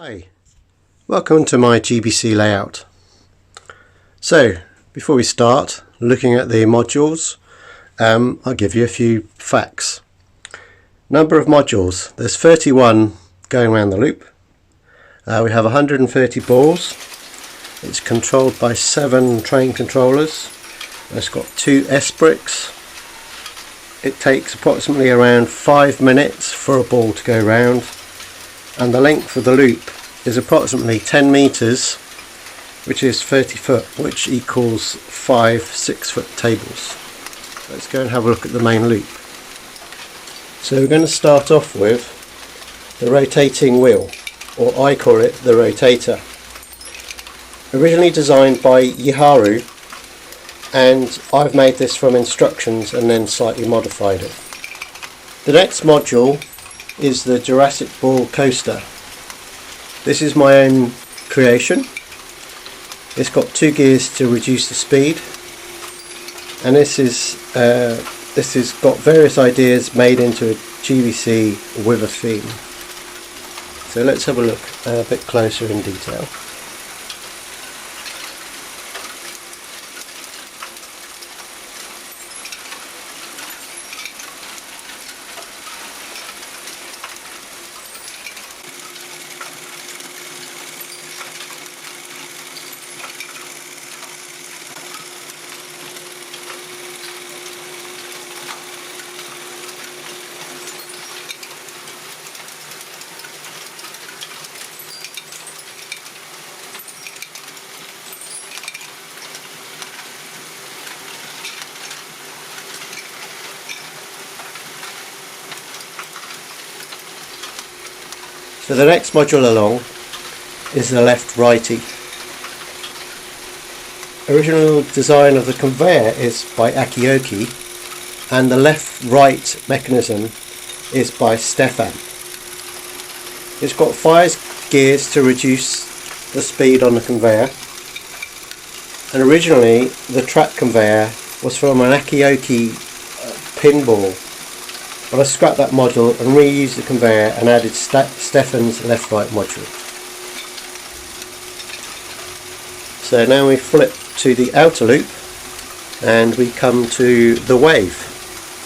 Hi, welcome to my GBC layout. So before we start looking at the modules, I'll give you a few facts. Number of modules, there's 31 going around the loop. We have 130 balls. It's controlled by 7 train controllers. It's got 2 S bricks. It takes approximately around 5 minutes for a ball to go round, and the length of the loop is approximately 10 meters, which is 30 foot, which equals 5 6-foot tables. Let's go and have a look at the main loop. So we're going to start off with the rotating wheel, or I call it the rotator. Originally designed by Yiharu, and I've made this from instructions and then slightly modified it. The next module is the Jurassic Ball coaster. This is my own creation. It's got 2 gears to reduce the speed, and this has got various ideas made into a GBC with a theme. So let's have a look a bit closer in detail. So the next module along is the left righty. Original design of the conveyor is by Akioki, and the left right mechanism is by Stefan. It's got 5 gears to reduce the speed on the conveyor, and originally the track conveyor was from an Akioki pinball. But I scrapped that model and reused the conveyor and added Stefan's left-right module. So now we flip to the outer loop and we come to the wave.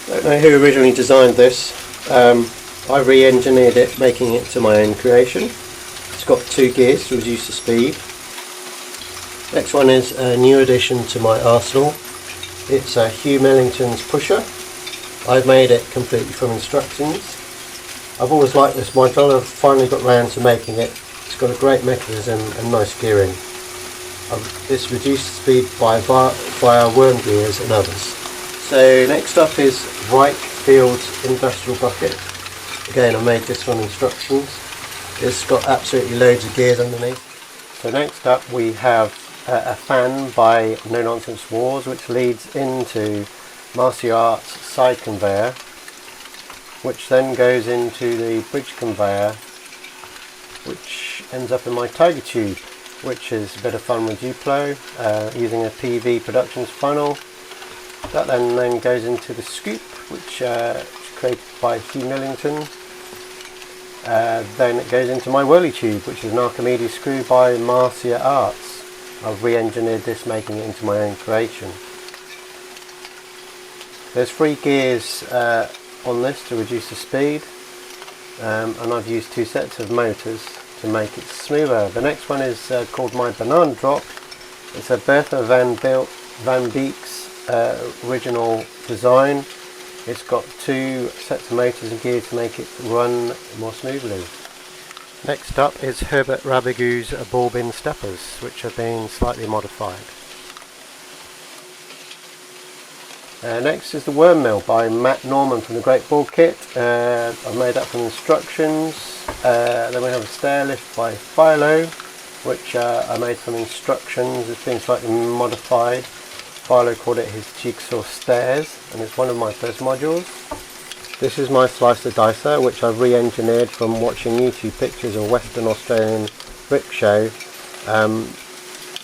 I don't know who originally designed this. I re-engineered it, making it to my own creation. It's got 2 gears to reduce the speed. Next one is a new addition to my arsenal. It's a Hugh Millington's pusher. I've made it completely from instructions. I've always liked this model. I've finally got round to making it. It's got a great mechanism and nice gearing. It's reduced speed via worm gears and others. So next up is Reich Field's industrial bucket. Again, I made this from instructions. It's got absolutely loads of gears underneath. So next up we have a fan by No Nonsense Wars, which leads into Martial Arts side conveyor, which then goes into the bridge conveyor, which ends up in my Tiger Tube, which is a bit of fun with Duplo, using a PV Productions funnel. That then goes into the scoop, which is created by Hugh Millington. Then it goes into my whirly tube, which is an Archimedes screw by Martial Arts. I've re-engineered this, making it into my own creation. There's 3 gears on this to reduce the speed, and I've used 2 sets of motors to make it smoother. The next one is called my banana drop. It's a Bertha Van Beek's original design. It's got 2 sets of motors and gears to make it run more smoothly. Next up is Herbert Rabagou's ball bin steppers, which have been slightly modified. Next is the worm mill by Matt Norman from the Great Ball Kit. I've made that from instructions. Then we have a stair lift by Philo, which I made from instructions. It's been slightly modified. Philo called it his jigsaw stairs, and it's one of my first modules. This is my slicer dicer, which I've re-engineered from watching YouTube pictures of Western Australian brick show.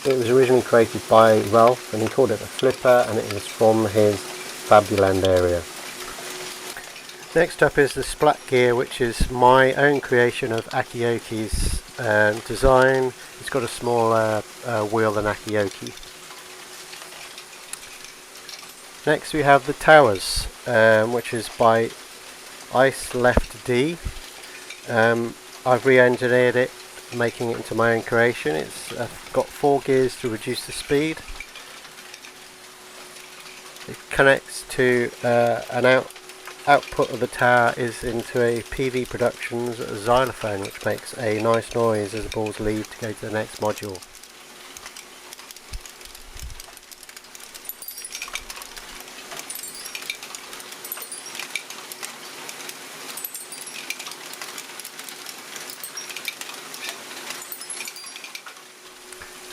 It was originally created by Ralph, and he called it a flipper, and it was from his Fabuland area. Next up is the Splat Gear, which is my own creation of Akioki's design. It's got a smaller wheel than Akioki. Next we have the towers, which is by Ice Left D. I've re-engineered it, making it into my own creation. It's got 4 gears to reduce the speed. It connects to an output of the tower is into a PV Productions xylophone, which makes a nice noise as the balls leave to go to the next module.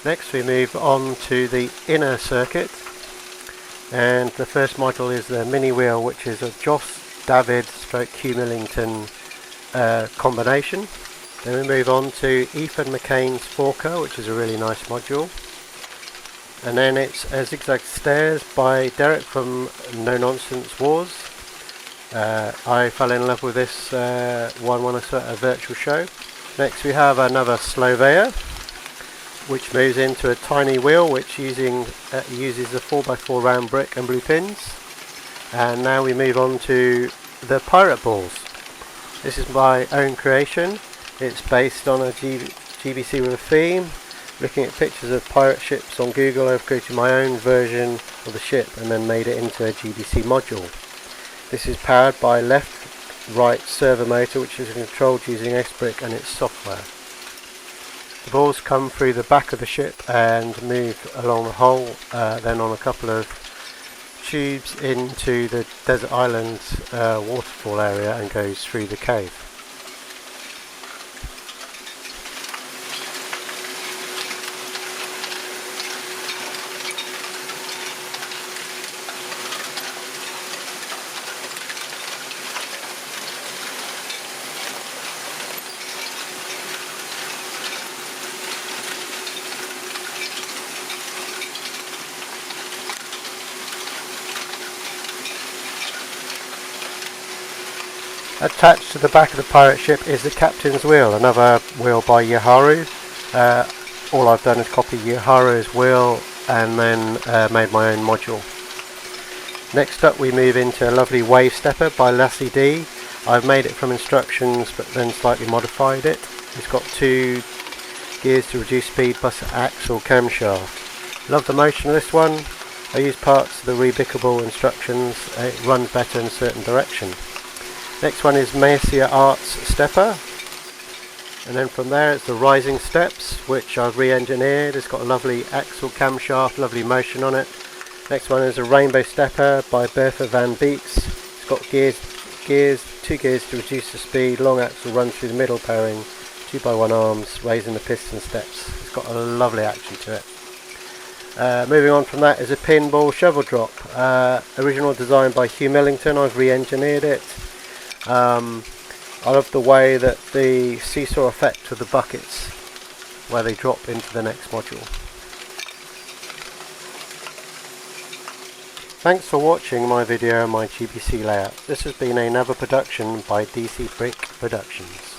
Next we move on to the inner circuit, and the first module is the mini wheel, which is a Joss David / Hugh Millington combination. Then we move on to Ethan McCain's forker, which is a really nice module, and then it's a Zigzag Stairs by Derek from No Nonsense Wars. I fell in love with this one when I saw a virtual show. Next we have another Slovea, which moves into a tiny wheel which uses a 4x4 round brick and blue pins. And now we move on to the pirate balls. This is my own creation. It's based on a GBC with a theme. Looking at pictures of pirate ships on Google, I've created my own version of the ship and then made it into a GBC module. This is powered by left-right servo motor, which is controlled using S-Brick and its software. The balls come through the back of the ship and move along the hull, then on a couple of tubes into the desert island waterfall area and goes through the cave. Attached to the back of the pirate ship is the captain's wheel, another wheel by Yaharu. All I've done is copy Yaharu's wheel and then made my own module. Next up we move into a lovely wave stepper by Lassie D. I've made it from instructions but then slightly modified it. It's got 2 gears to reduce speed plus axle camshaft. Love the motion of this one. I use parts of the rebickable instructions. It runs better in a certain direction. Next one is Messier Arts Stepper, and then from there it's the Rising Steps, which I've re-engineered. It's got a lovely axle camshaft, lovely motion on it. Next one is a Rainbow Stepper by Bertha Van Beeks. It's got 2 gears to reduce the speed, long axle runs through the middle pairing, 2x1 arms, raising the piston steps. It's got a lovely action to it. Moving on from that is a pinball shovel drop, original design by Hugh Millington. I've re-engineered it. I love the way that the seesaw effect of the buckets where they drop into the next module. Thanks for watching my video on my GBC layout. This has been another production by DC Brick Productions.